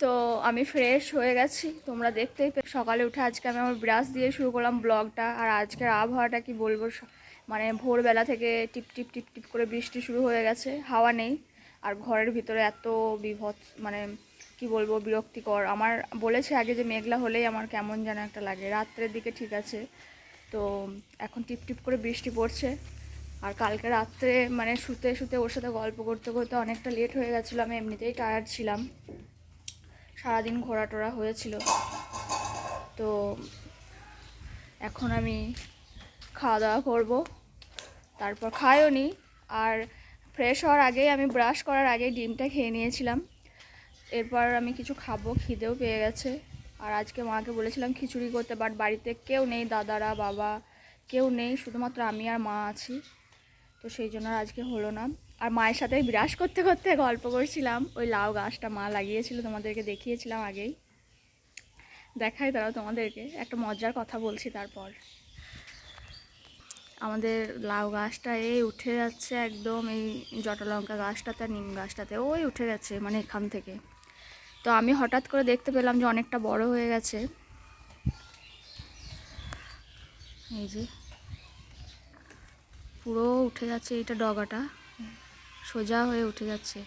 তো আমি ফ্রেশ হয়ে গেছি, তোমরা দেখতেই সকালে উঠে আজকে আমি আমার ব্রাশ দিয়ে শুরু করলাম ব্লগটা। আর আজকের আবহাওয়াটা কি বলবো, মানে ভোরবেলা থেকে টিপ টিপ টিপ টিপ করে বৃষ্টি শুরু হয়ে গেছে, হাওয়া নেই। আর ঘরের ভিতরে এত বিভৎস, মানে কি বলবো, বিরক্তিকর। আমার বলেছে আগে যে মেঘলা হলেই আমার কেমন যেন একটা লাগে, রাত্রের দিকে ঠিক আছে, তো এখন টিপ টিপ করে বৃষ্টি পড়ছে। আর কালকে রাত্রে মানে শুতে শুতে ওর সাথে গল্প করতে করতে অনেকটা লেট হয়ে গেছিলো, আমি এমনিতেই টায়ার্ড ছিলাম, সারাদিন ঘোরা টোরা হয়েছিল। তো এখন আমি খাওয়া দাওয়া করবো, তারপর খাইও নি। আর ফ্রেশ হওয়ার আগেই আমি ব্রাশ করার আগেই ডিমটা খেয়ে নিয়েছিলাম। এরপর আমি কিছু খাবো, খিদেও পেয়ে গেছে। আর আজকে মাকে বলেছিলাম খিচুড়ি করতে, বাট বাড়িতে কেউ নেই, দাদারা বাবা কেউ নেই, শুধুমাত্র আমি আর মা আছি, তো সেই জন্য আজকে হলো না। আর মায়ের সাথে বিরাজ করতে করতে গল্প করছিলাম। ওই লাউ গাছটা মা লাগিয়েছিল, তোমাদেরকে দেখিয়েছিলাম আগেই, দেখাই তারাও তোমাদেরকে একটা মজার কথা বলছি। তারপর আমাদের লাউ গাছটা এই উঠে যাচ্ছে একদম, এই জটালঙ্কা গাছটাতে, নিম গাছটাতে ওই উঠে গেছে, মানে এখান থেকে। তো আমি হঠাৎ করে দেখতে পেলাম যে অনেকটা বড় হয়ে গেছে, এই যে পুরো উঠে যাচ্ছে, এইটা ডগাটা সোজা হয়ে উঠে যাচ্ছে।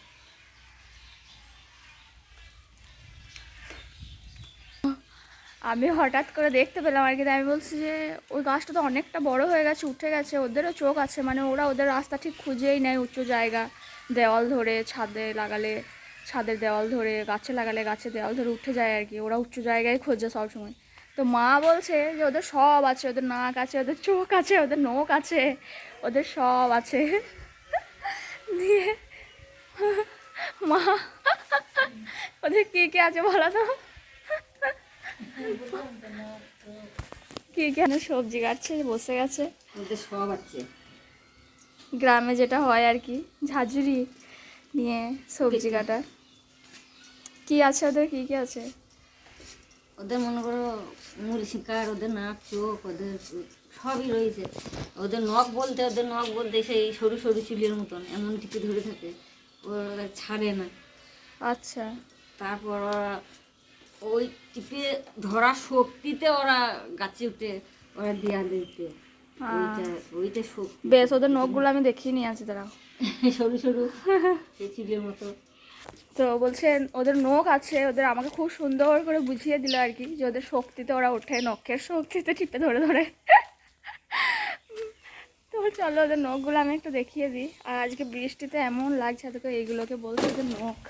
আমি হঠাৎ করে দেখতে পেলাম আর কি, আমি বলছি যে ওই গাছটা তো অনেকটা বড় হয়ে গেছে, উঠে গেছে, ওদেরও চোখ আছে, মানে ওরা ওদের রাস্তা ঠিক খুঁজেই নেয়, উঁচু জায়গা দেওয়াল ধরে, ছাদে লাগালে ছাদের দেওয়াল ধরে, গাছে লাগালে গাছে দেওয়াল ধরে উঠে যায় আর কি, ওরা উঁচু জায়গায় খোঁজে সবসময়। তো মা বলছে যে ওদের সব আছে, ওদের নাক আছে, ওদের চোখ আছে, ওদের নখ আছে, ওদের সব আছে। দিয়ে মা ওদের কী কী আছে বলো তো, কি কেন সবজি কাটছে, বসে গেছে, ওদের সব আছে, গ্রামে যেটা হয় আর কি, ঝাঁঝরি নিয়ে সবজি কাটা। কি আছে ওদের, কি কি আছে ওদের মনে করো মূল শিকার, ওদের নাক চোখ, ওদের সবই রয়েছে। ওদের নখ বলতে সেই সরু সরু চুলের মতন এমন টিপে ধরে থাকে, ওরা ছাড়ে না। আচ্ছা, তারপর ওরা ওই টিপে ধরা শক্তিতে ওরা গাছে উঠে ওরা দেয়া দিতে, ওইটা শক্তি। বেশ, ওদের নখগুলো আমি দেখিয়ে নিয়ে আছি দাঁড়াও। সরু সরু সেই চুলের মতো। তো বলছেন ওদের নখ আছে, ওদের আমাকে খুব সুন্দর করে বুঝিয়ে দিল আর কি, যে ওদের শক্তিতে ওরা ওঠে, নখের শক্তিতে টিপে ধরে ধরে। তো চলো ওদের নখগুলো আমি একটু দেখিয়ে দিই। আর আজকে বৃষ্টিতে এমন লাগছে, এত এইগুলোকে বলছে ওদের নখ,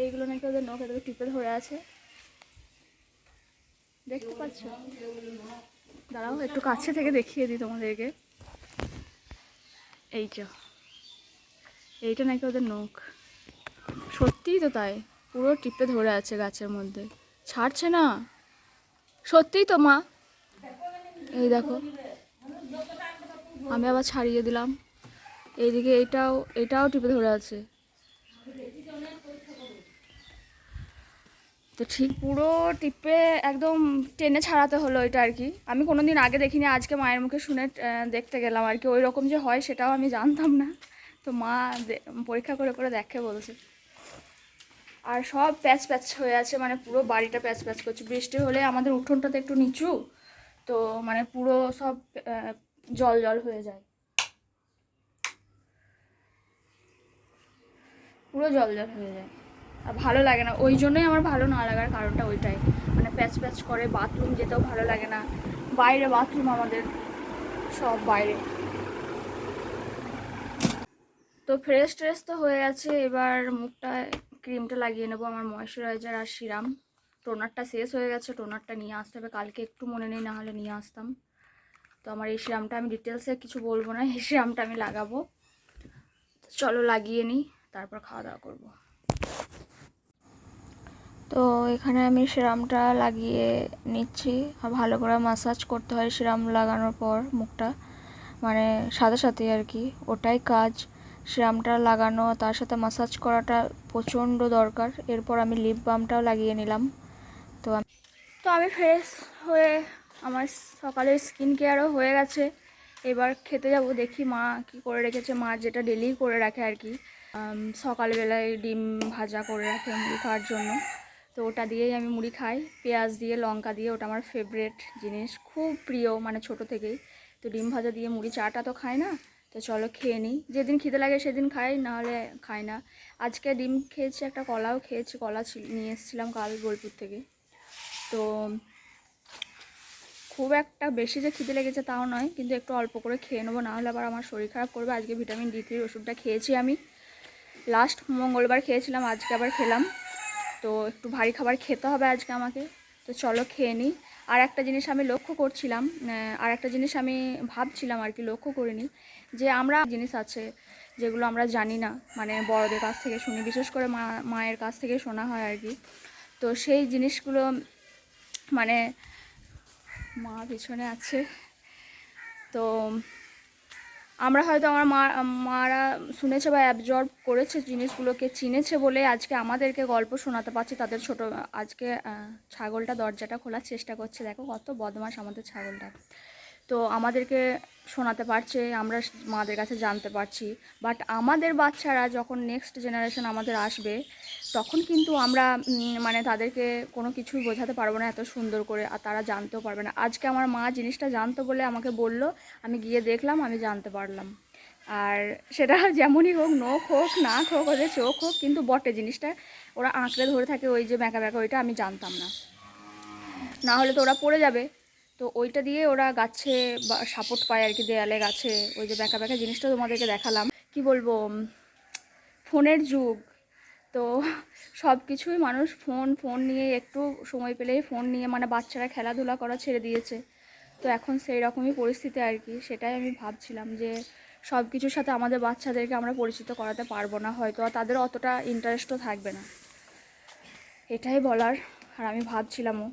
এইগুলো নাকি ওদের নখ এত টিপে ধরে আছে, দেখতে পাচ্ছ? দাঁড়াও একটু কাছে থেকে দেখিয়ে দিই তোমাদেরকে। এইটা নাকি ওদের নখ, সত্যিই তো তাই, পুরো টিপে ধরে আছে গাছের মধ্যে, ছাড়ছে না, সত্যিই তো মা, এই দেখো, আমি আবার ছাড়িয়ে দিলাম, এইদিকে এটাও টিপে ধরে আছে। তো ঠিক পুরো টিপে একদম টেনে ছাড়াতে হলো এটা আর কি। আমি কোনোদিন আগে দেখিনি, আজকে মায়ের মুখে শুনে দেখতে গেলাম আর কি, ওই রকম যে হয় সেটাও আমি জানতাম না। তো মা পরীক্ষা করে করে দেখে বলছে। আর সব প্যাচ প্যাচ হয়ে আছে, মানে পুরো বাড়িটা প্যাচ প্যাচ করছে, বৃষ্টি হলে আমাদের উঠোনটাতে একটু নিচু, তো মানে পুরো সব জল জল হয়ে যায়, পুরো জল জল হয়ে যায়। আর ভালো লাগে না, ওই জন্যই আমার ভালো না লাগার কারণটা ওইটাই, মানে প্যাচ প্যাচ করে, বাথরুম যেতেও ভালো লাগে না, বাইরে বাথরুম আমাদের সব বাইরে। তো ফ্রেশ ট্রেশ তো হয়ে গেছে, এবার মুখটা ক্রিমটা লাগিয়ে নেবো, আমার ময়শ্চারাইজার আর সিরাম। টোনারটা শেষ হয়ে গেছে, টোনারটা নিয়ে আসতে হবে, কালকে একটু মনে নেই, না হলে নিয়ে আসতাম। তো আমার এই সিরামটা আমি ডিটেলসে কিছু বলবো না, এই সিরামটা আমি লাগাবো। চলো লাগিয়ে নিই, তারপর খাওয়া দাওয়া করবো। তো এখানে আমি সিরামটা লাগিয়ে নিচ্ছি, আর ভালো করে ম্যাসাজ করতে হয় সিরাম লাগানোর পর মুখটা, মানে সাথে সাথে আর কি, ওটাই কাজ। সিরামটা লাগানো তার সাথে ম্যাসাজ করাটা প্রচণ্ড দরকার। এরপর আমি লিপ বামটাও লাগিয়ে নিলাম। তো আমি ফ্রেশ হয়ে আমার সকালের স্কিন কেয়ারও হয়ে গেছে, এবার খেতে যাব। দেখি মা কি করে রেখেছে, মা যেটা ডেলি করে রাখে আর কি, সকালবেলায় ডিম ভাজা করে রাখে মুড়ি খাওয়ার জন্য। তো ওটা দিয়েই আমি মুড়ি খাই, পেঁয়াজ দিয়ে লঙ্কা দিয়ে, ওটা আমার ফেভারিট জিনিস, খুব প্রিয় মানে ছোটো থেকেই। তো ডিম ভাজা দিয়ে মুড়ি, চাটা তো খাই না, তো চলো খেয়ে নিই। যেদিন খিদে লাগে সেদিন খাই, নাহলে খাই না। আজকে ডিম খেয়েছি, একটা কলাও খেয়েছি, কলা নিয়ে এসেছিলাম কাল বোলপুর থেকে। তো খুব একটা বেশি যে খিদে লেগেছে তাও নয়, কিন্তু একটু অল্প করে খেয়ে নেবো, নাহলে আবার আমার শরীর খারাপ করবে। আজকে ভিটামিন D3 ওষুধটা খেয়েছি আমি, লাস্ট মঙ্গলবার খেয়েছিলাম, আজকে আবার খেলাম। তো একটু ভারী খাবার খেতে হবে আজকে আমাকে। তো চলো খেয়ে নিই। আর একটা জিনিস আমি লক্ষ্য করছিলাম, আর একটা জিনিস আমি ভাবছিলাম আর কি, লক্ষ্য করিনি, যে আমরা জিনিস আছে যেগুলো আমরা জানি না, মানে বড়দের কাছ থেকে শুনি, বিশেষ করে মায়ের কাছ থেকে শোনা হয় আর কি। তো সেই জিনিসগুলো, মানে মা পিছনে আছে, তো আমরা হয়তো আমার মারা শুনেছে বা অ্যাবজর্ব করেছে জিনিসগুলোকে, চিনেছে বলে আজকে আমাদেরকে গল্প শোনাতে পারছে তাদের ছোট। আজকে ছাগলটা দরজাটা খোলার চেষ্টা করছে, দেখো কত বদমাশ আমাদের ছাগলটা। তো আমাদেরকে শোনাতে পারছে, আমরা মাদের কাছে জানতে পারছি। বাট আমাদের বাচ্চারা যখন নেক্সট জেনারেশন আমাদের আসবে, তখন কিন্তু আমরা মানে তাদেরকে কোনো কিছুই বোঝাতে পারবো না এত সুন্দর করে, আর তারা জানতেও পারবে না। আজকে আমার মা জিনিসটা জানতো বলে আমাকে বলল, আমি গিয়ে দেখলাম, আমি জানতে পারলাম। আর সেটা যেমনই হোক, নখ হোক, নাক হোক, ওদের চোখ হোক, কিন্তু বটে জিনিসটা ওরা আঁকড়ে ধরে থাকে, ওই যে ব্যাঁকা ব্যাঁকা, ওইটা আমি জানতাম না, না হলে তো ওরা পড়ে যাবে। তো ওইটা দিয়ে ওরা গাছে সাপোর্ট পায় আর কি, দেয়ালে গাছে, ওই যে ব্যাঁকা ব্যাঁকা জিনিসটা তোমাদেরকে দেখালাম। কি বলবো, ফোনের যুগ, তো সব কিছুই মানুষ ফোন ফোন নিয়ে, একটু সময় পেলেই ফোন নিয়ে, মানে বাচ্চারা খেলাধুলা করা ছেড়ে দিয়েছে। তো এখন সেই রকমই পরিস্থিতি আর কি। সেটাই আমি ভাবছিলাম যে সব কিছুর সাথে আমাদের বাচ্চাদেরকে আমরা পরিচিত করাতে পারবো না হয়তো, আর তাদের অতটা ইন্টারেস্টও থাকবে না, এটাই বলার। আর আমি ভাবছিলামও।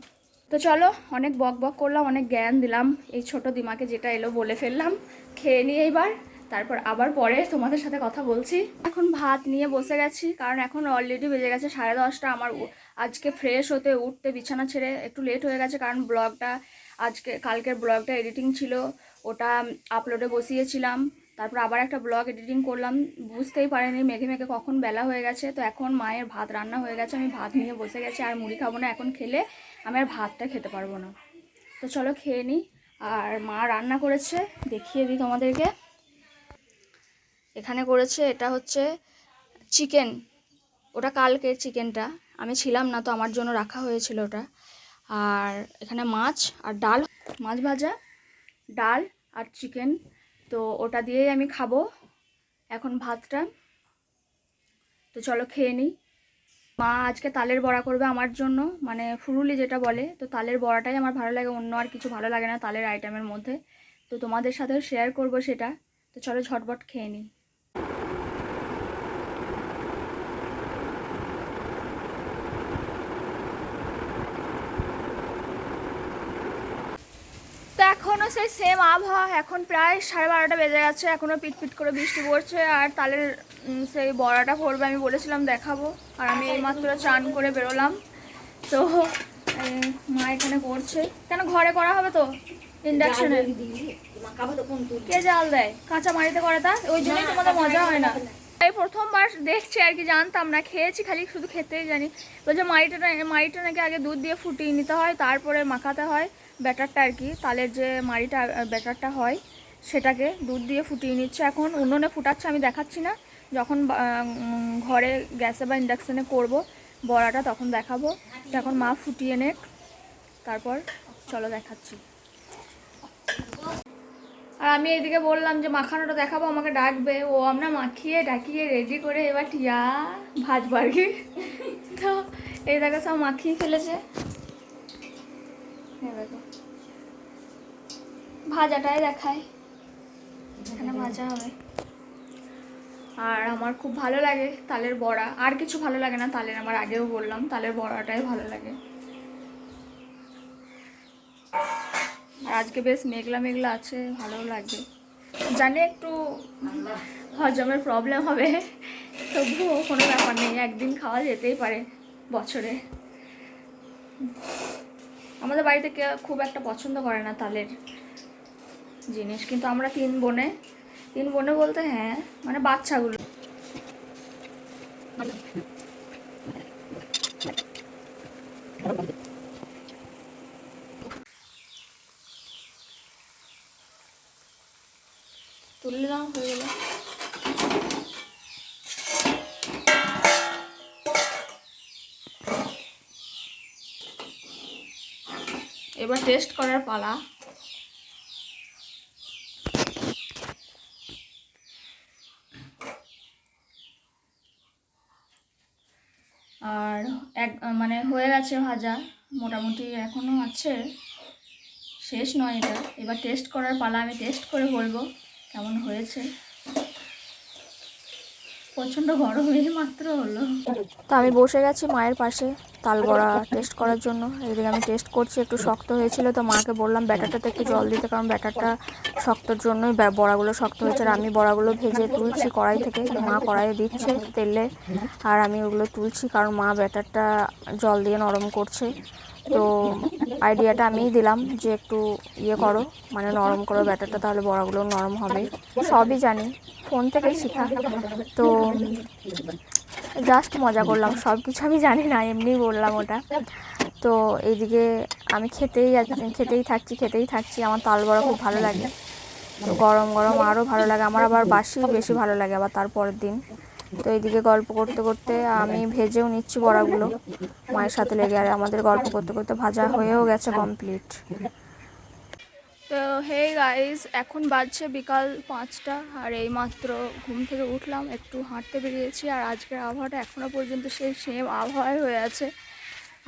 তো চলো, অনেক বক বক করলাম, অনেক জ্ঞান দিলাম, এই ছোট দিমাকে যেটা এলো বলে ফেললাম। খেয়ে নিয়ে এইবার, তারপর আবার পরে তোমাদের সাথে কথা বলছি। এখন ভাত নিয়ে বসে গেছি, কারণ এখন অলরেডি বেজে গেছে 10:30। আমার আজকে ফ্রেশ হতে উঠতে বিছানা ছেড়ে একটু লেট হয়ে গেছে, কারণ ব্লগটা কালকের ব্লগটা এডিটিং ছিল, ওটা আপলোডে বসিয়েছিলাম। তারপর আবার একটা ব্লগ এডিটিং করলাম, বুঝতেই পারিনি মেঘে মেঘে কখন বেলা হয়ে গেছে। তো এখন মায়ের ভাত রান্না হয়ে গেছে, আমি ভাত নিয়ে বসে গেছি। আর মুড়ি খাবো না, এখন খেলে আমি আর ভাতটা খেতে পারবো না। তো চলো খেয়ে নিই। আর মা রান্না করেছে, দেখিয়ে দিই তোমাদেরকে। এখানে করেছে, এটা হচ্ছে চিকেন, ওটা কালকের চিকেনটা, আমি ছিলাম না তো আমার জন্য রাখা হয়েছিল ওটা। আর এখানে মাছ আর ডাল, মাছ ভাজা, ডাল আর চিকেন। তো ওটা দিয়েই আমি খাবো এখন ভাতটা। তো চলো খেয়ে নিই। মা আজকে তালের বড়া করবে আমার জন্য, মানে ফুরুলি যেটা বলে। তো তালের বড়াটাই আমার ভালো লাগে, অন্য আর কিছু ভালো লাগে না তালের আইটেমের মধ্যে। তো তোমাদের সাথেও শেয়ার করব সেটা। তো চলো ঝটপট খেয়ে নিই। তো এখনও সেই সেম আবহাওয়া, এখন প্রায় 12:30 বেজে গেছে, এখনও পিটপিট করে বৃষ্টি পড়ছে। আর তালের সেই বড়াটা করবে আমি বলেছিলাম দেখাবো। আর আমি এইমাত্র চান করে বেরোলাম। তো মা এখানে করছে, কেন ঘরে করা হবে তো ইন্ডাকশনে, কে জাল দেয়, কাঁচা মাড়িতে করে, তা ওই জন্যই তোমাদের মজা হয় না। এই প্রথমবার দেখছি আর কি, জানতাম না, খেয়েছি খালি, শুধু খেতেই জানি। বলছে মাড়িটা নাকি আগে দুধ দিয়ে ফুটিয়ে নিতে হয়, তারপরে মাখাতে হয় ব্যাটারটা আর কি, তালের যে মাড়িটা ব্যাটারটা হয় সেটাকে দুধ দিয়ে ফুটিয়ে নিচ্ছে। এখন উনুনে ফুটাচ্ছে, আমি দেখাচ্ছি না, যখন ঘরে গ্যাসে বা ইন্ডাকশানে করব বড়াটা তখন দেখাবো। এখন মা ফুটিয়ে নেক, তারপর চলো দেখাচ্ছি। আর আমি এইদিকে বললাম যে মাখানোটা দেখাবো, আমাকে ডাকবে। ও আমরা মাখিয়ে ডাকিয়ে রেডি করে এবার টিয়া ভাজবো আর কি। তো এই দেখো সব মাখিয়ে ফেলেছে। দেখো ভাজাটাই দেখায়, এখানে ভাজা হবে। আর আমার খুব ভালো লাগে তালের বড়া, আর কিছু ভালো লাগে না তালের, আমার আগেও বললাম তালের বড়াটাই ভালো লাগে। আর আজকে বেশ মেঘলা মেঘলা আছে, ভালো লাগবে। জানি একটু হজমের প্রবলেম হবে, তবুও কোনো ব্যাপার নেই, একদিন খাওয়া যেতেই পারে বছরে। আমাদের বাড়িতে কেউ খুব একটা পছন্দ করে না তালের জিনিস, কিন্তু আমরা তিন বোনে বলতে হ্যাঁ মানে বাচ্চাগুলো তুলে দাও, হয়ে গেল। এবার টেস্ট করার পালা। আর মানে হয়ে গেছে ভাজা মোটামুটি, এখনও আছে, শেষ নয় এটা। এবার টেস্ট করার পালা, আমি টেস্ট করে বলবো কেমন হয়েছে। প্রচণ্ড গরমে মাত্র হলো। তো আমি বসে গেছি মায়ের পাশে তাল বড়া টেস্ট করার জন্য। এদিকে আমি টেস্ট করছি, একটু শক্ত হয়েছিল তো মাকে বললাম ব্যাটারটাতে একটু জল দিতে, কারণ ব্যাটারটা শক্তর জন্যই বড়াগুলো শক্ত হয়েছে। আর আমি বড়াগুলো ভেজে তুলছি কড়াই থেকে, মা কড়াইয়ে দিচ্ছে তেলে, আর আমি ওগুলো তুলছি কারণ মা ব্যাটারটা জল দিয়ে নরম করছে। তো আইডিয়াটা আমিই দিলাম যে একটু ইয়ে করো, মানে নরম করো ব্যাটারটা, তাহলে বড়াগুলো নরম হবে। সবই জানি, ফোন থেকেই শেখা। তো জাস্ট মজা করলাম, সব কিছু আমি জানি না, এমনিই বললাম ওটা। তো এইদিকে আমি খেতেই থাকছি। আমার তাল বড়া খুব ভালো লাগে, তো গরম গরম আরও ভালো লাগে আমার, আবার বাসি বেশি ভালো লাগে আবার তারপরের দিন। তো এইদিকে গল্প করতে করতে আমি ভেজেও নিচ্ছি বড়াগুলো মায়ের সাথে লেগে, আর আমাদের গল্প করতে করতে ভাজা হয়েও গেছে কমপ্লিট। তো হে গাইস, এখন বাজছে বিকাল 5টা, আর এইমাত্র ঘুম থেকে উঠলাম, একটু হাঁটতে বেরিয়েছি। আর আজকের আবহাওয়াটা এখনও পর্যন্ত সেই সেম আবহাওয়াই হয়ে আছে,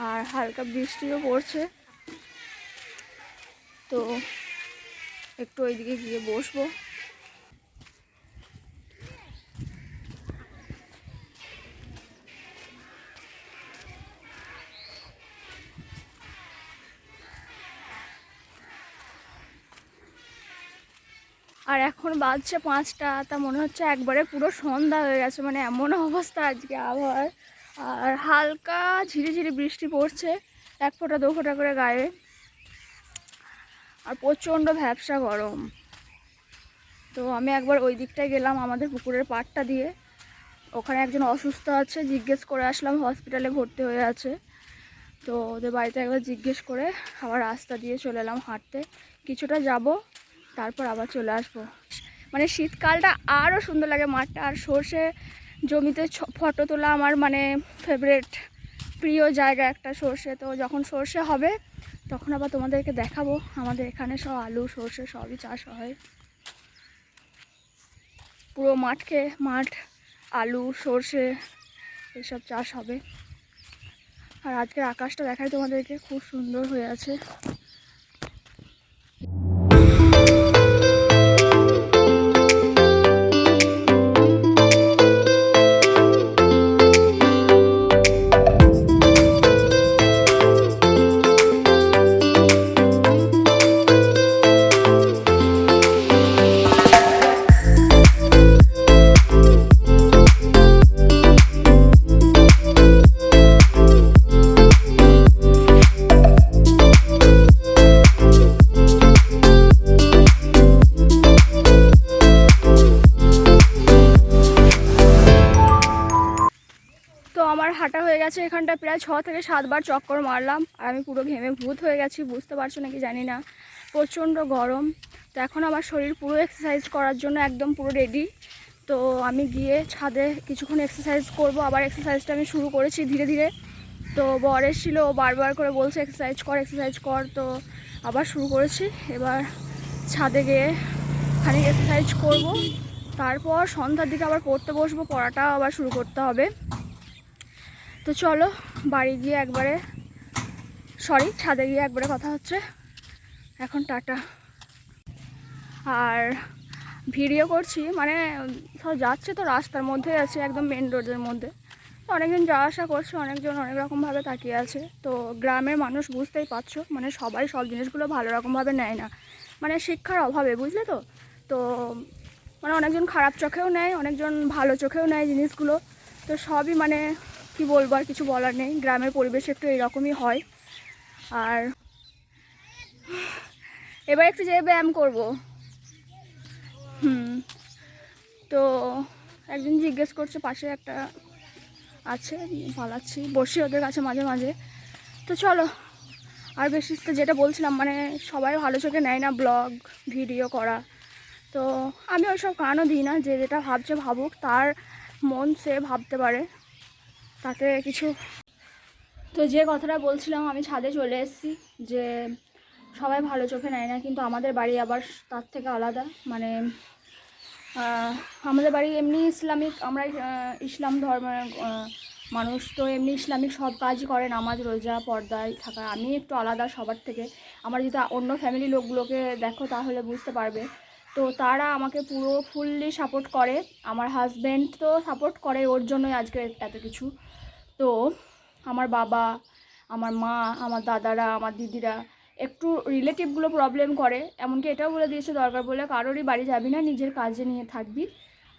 আর হালকা বৃষ্টিও পড়ছে। তো একটু ওইদিকে গিয়ে বসবো। আর এখন বাজছে 5টা, তা মনে হচ্ছে একবারে পুরো সন্ধ্যা হয়ে গেছে, মানে এমন অবস্থা আজকে আবহাওয়ার। আর হালকা ঝিরিঝিরি বৃষ্টি পড়ছে, 1 ফোঁটা 2 ফোঁটা করে গায়ে, আর প্রচণ্ড ভ্যাপসা গরম। তো আমি একবার ওই দিকটায় গেলাম, আমাদের পুকুরের পাড়টা দিয়ে, ওখানে একজন অসুস্থ আছে, জিজ্ঞেস করে আসলাম, হসপিটালে ভর্তি হয়ে আছে। তো ওদের বাড়িতে একবার জিজ্ঞেস করে আবার রাস্তা দিয়ে চলে এলাম হাঁটতে, কিছুটা যাব, তারপর আবার চলে আসবো। মানে শীতকালটা আরও সুন্দর লাগে মাঠটা, আর সর্ষে জমিতে ফটো তোলা আমার মানে ফেভারিট, প্রিয় জায়গা একটা সর্ষে। তো যখন সর্ষে হবে তখন আবার তোমাদেরকে দেখাবো। আমাদের এখানে সব আলু সর্ষে সবই চাষ হয়, পুরো মাঠ আলু সর্ষে এসব চাষ হবে। আর আজকের আকাশটা দেখাই তোমাদেরকে, খুব সুন্দর হয়ে আছে। তো আমার হাঁটা হয়ে গেছে, এখানটা প্রায় 6 থেকে 7 বার চক্কর মারলাম, আর আমি পুরো ঘেমে ভূত হয়ে গেছি, বুঝতে পারছো নাকি জানি না, প্রচণ্ড গরম। তো এখন আমার শরীর পুরো এক্সারসাইজ করার জন্য একদম পুরো রেডি। তো আমি গিয়ে ছাদে কিছুক্ষণ এক্সারসাইজ করব। আবার এক্সারসাইজটা আমি শুরু করেছি ধীরে ধীরে। তো বর এসেছিল, ও বারবার করে বলছে এক্সারসাইজ কর, তো আবার শুরু করেছি। এবার ছাদে গিয়ে খানিক এক্সারসাইজ করব, তারপর সন্ধ্যার দিকে আবার পড়তে বসবো, পড়াটা আবার শুরু করতে হবে। তো চলো বাড়ি গিয়ে একবারে, ছাদে গিয়ে একবারে কথা হচ্ছে। এখন টাটা। আর ভিডিও করছি মানে সব যাচ্ছে তো রাস্তার মধ্যে আছে, একদম মেন রোডের মধ্যে। অনেকজন যাওয়া আসা করছে, অনেকজন অনেক রকমভাবে তাকিয়ে আছে। তো গ্রামের মানুষ বুঝতেই পারছো, মানে সবাই সব জিনিসগুলো ভালো রকমভাবে নেয় না, মানে শিক্ষার অভাবে, বুঝলে তো। তো মানে অনেকজন খারাপ চোখেও নেয়, অনেকজন ভালো চোখেও নেয় জিনিসগুলো। তো সবই মানে কি বলবো, আর কিছু বলার নেই। গ্রামের পরিবেশ একটু এরকমই হয়। আর এবার একটু যেয়ে ব্যায়াম করবো। তো একজন জিজ্ঞেস করছে, পাশে একটা আছে, পালাচ্ছি, বসি ওদের কাছে মাঝে মাঝে। তো চলো, আর বেশি তো যেটা বলছিলাম, মানে সবাই ভালো চোখে নেয় না ব্লগ ভিডিও করা। তো আমি ওইসব কানও দিই না, যে যেটা ভাবছে ভাবুক, তার মন সে ভাবতে পারে, তাতে কিছু। তো যে কথাটা বলছিলাম, আমি ছাদে চলে এসেছি, যে সবাই ভালো চোখে নেয় না, কিন্তু আমাদের বাড়ি আবার তার থেকে আলাদা। মানে আমাদের বাড়ি এমনি ইসলামিক, আমরা ইসলাম ধর্মের মানুষ, তো এমনি ইসলামিক সব কাজই করে, নামাজ রোজা পর্দায় থাকা। আমি একটু আলাদা সবার থেকে। আমার যদি অন্য ফ্যামিলি লোকগুলোকে দেখো তাহলে বুঝতে পারবে। তো তারা আমাকে পুরো ফুললি সাপোর্ট করে। আমার হাজব্যান্ড তো সাপোর্ট করে, ওর জন্যই আজকে এত কিছু। তো আমার বাবা, আমার মা, আমার দাদারা, আমার দিদিরা একটু রিলেটিভগুলো প্রবলেম করে, এমনকি এটাও বলে দিয়েছে দরকার বলে কারোরই বাড়ি যাবি না, নিজের কাজে নিয়ে থাকবি।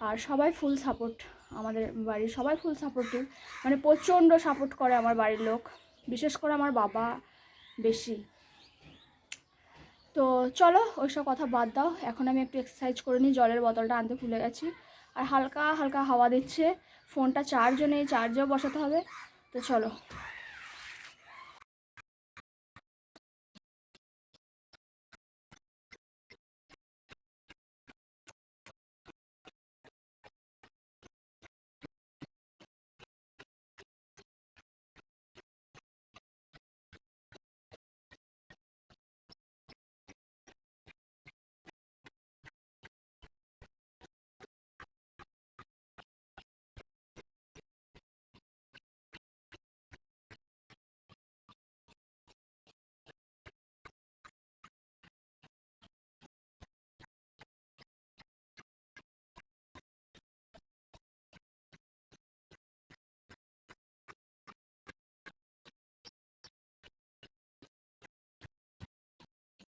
আর সবাই ফুল সাপোর্ট, আমাদের বাড়ির সবাই ফুল সাপোর্টিভ, মানে প্রচণ্ড সাপোর্ট করে আমার বাড়ির লোক, বিশেষ করে আমার বাবা বেশি। তো চলো ওইসব কথা বাদ দাও, এখন আমি একটু এক্সারসাইজ করে নিই। জলের বোতলটা আনতে ভুলে গেছি। আর হালকা হালকা হাওয়া দিচ্ছে, ফোনটা চার্জও নেই, চার্জেও বসাতে হবে। তো চলো।